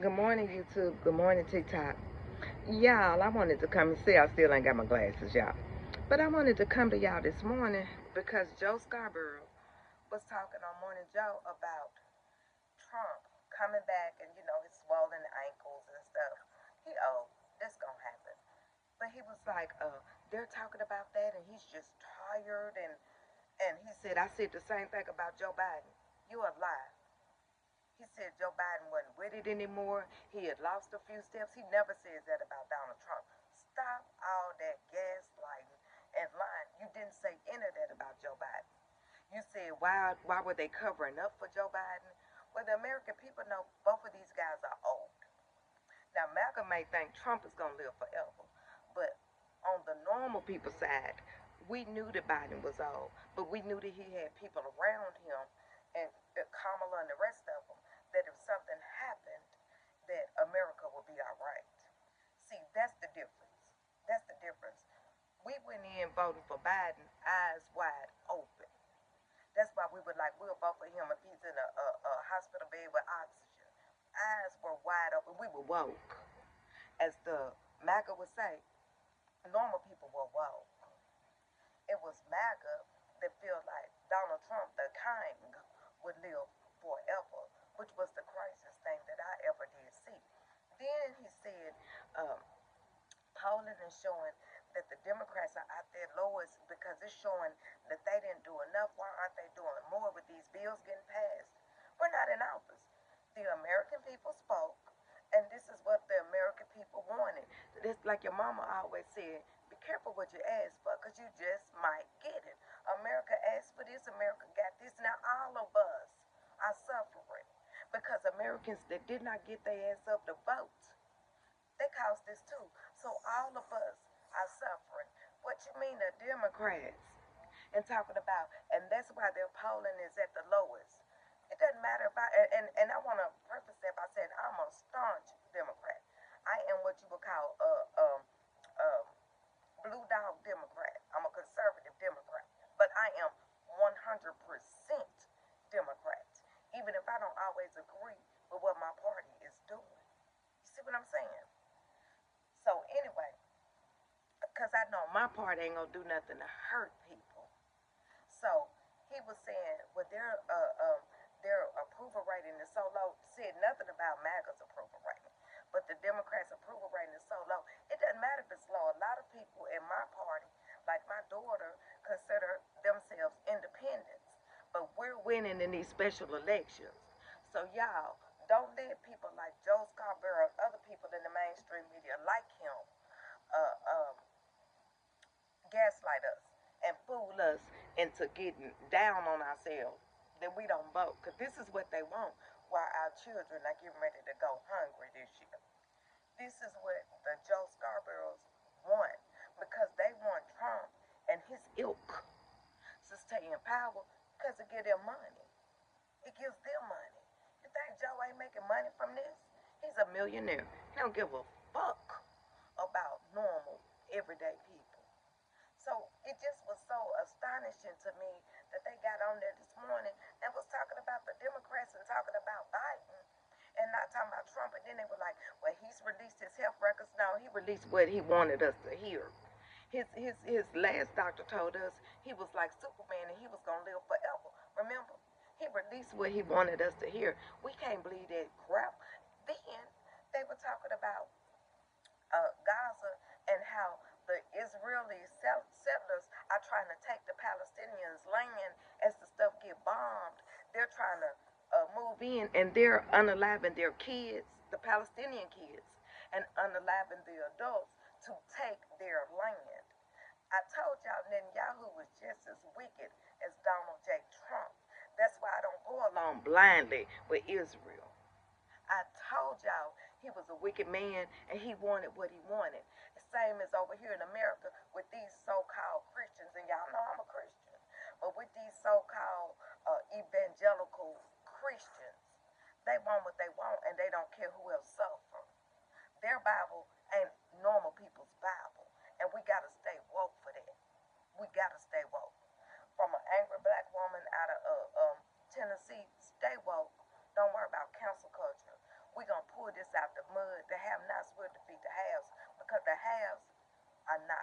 Good morning, YouTube. Good morning, TikTok. Y'all, I wanted to come and see. I still ain't got my glasses, y'all. But I wanted to come to y'all this morning because Joe Scarborough was talking on Morning Joe about Trump coming back and, his swollen ankles and stuff. This gonna happen. But he was like, they're talking about that and he's just tired. And he said, I said the same thing about Joe Biden. You a lie. He said Joe Biden wasn't with it anymore. He had lost a few steps. He never says that about Donald Trump. Stop all that gaslighting and lying. You didn't say any of that about Joe Biden. You said why were they covering up for Joe Biden? Well, the American people know both of these guys are old. Now, Malcolm may think Trump is going to live forever, but on the normal people side, we knew that Biden was old, but we knew that he had people around him and Kamala and the rest of them that if something happened, that America would be all right. See, that's the difference. That's the difference. We went in voting for Biden, eyes wide open. That's why we were like, we'll vote for him if he's in a hospital bed with oxygen. Eyes were wide open. We were woke. As the MAGA would say, normal people were woke. It was MAGA that felt like Donald Trump, the king, would live forever, which was the craziest thing that I ever did see. Then he said, um, polling is showing that the Democrats are out there lowest because it's showing that they didn't do enough. Why aren't they doing more with these bills getting passed? We're not in office. The American people spoke, and this is what the American people wanted. This, like your mama always said, be careful what you ask for because you just might get it. America asked for this, America got this. Now all of us are suffering because Americans that did not get their ass up to vote, they caused this too. So all of us are suffering. What you mean the Democrats and talking about, and that's why their polling is at the lowest. It doesn't matter if and I want to preface that by saying I'm a staunch Democrat. I am what you would call a blue dog Democrat. I'm a conservative Democrat, but I am 100% Democrat, even if I don't always agree with what my party is doing. You see what I'm saying? So anyway, because I know my party ain't gonna do nothing to hurt people. So he was saying, well, their approval rating is so low. Said nothing about MAGA's approval rating, but the Democrats' approval rating is so low. It doesn't matter if it's low. A lot of people in my party, like my daughter, consider themselves independents, but we're winning in these special elections. So y'all don't let people like Joe Scarborough, other people in the mainstream media like him, uh, um, gaslight us and fool us into getting down on ourselves that we don't vote. Because this is what they want while our children are getting ready to go hungry this year. This is what the Joe Scarboroughs want because they want Trump and his ilk to stay in power because it gives them money. It gives them money. You think Joe ain't making money from this? He's a millionaire. He don't give a fuck about normal, everyday people. So it just was so astonishing to me that they got on there this morning and was talking about the Democrats and talking about Biden and not talking about Trump. And then they were like, well, he's released his health records. No, he released what he wanted us to hear. His last doctor told us he was like Superman and he was going to live forever. Remember? He released what he wanted us to hear. We can't believe that crap. Then they were talking about Gaza and how the Israeli settlers are trying to take the Palestinians' land as the stuff get bombed. They're trying to move in and they're unaliving their kids, the Palestinian kids, and unaliving the adults to take their land. I told y'all Netanyahu was just as wicked as Donald J. Trump. That's why I don't go along blindly with Israel. I told y'all he was a wicked man and he wanted what he wanted. The same as over here in America with these so-called Christians, and y'all know I'm a Christian, but with these so-called evangelical Christians, they want what they want and they don't care who else suffers. Their Bible ain't normal people's Bible, and we gotta stay woke for that. We gotta stay woke. From an angry black woman out of Tennessee, stay woke. Don't worry about cancel culture. We're gonna pull pull this out the mud. The have-nots will defeat the haves because the haves are not